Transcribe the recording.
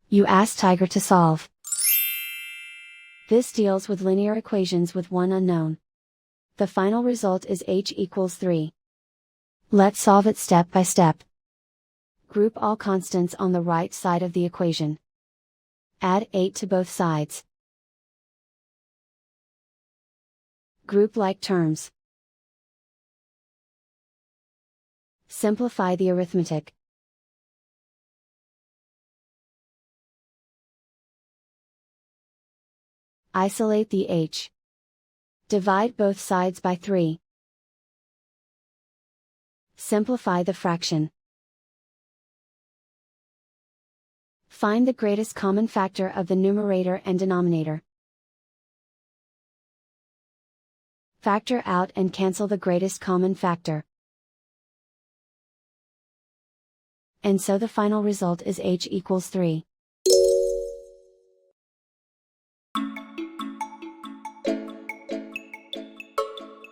You ask Tiger to solve. This deals with linear equations with one unknown. The final result is h equals 3. Let's solve it step by step. Group all constants on the right side of the equation. Add 8 to both sides. Group like terms. Simplify the arithmetic. Isolate the h. Divide both sides by 3. Simplify the fraction. Find the greatest common factor of the numerator and denominator. Factor out and cancel the greatest common factor. And so the final result is h equals 3.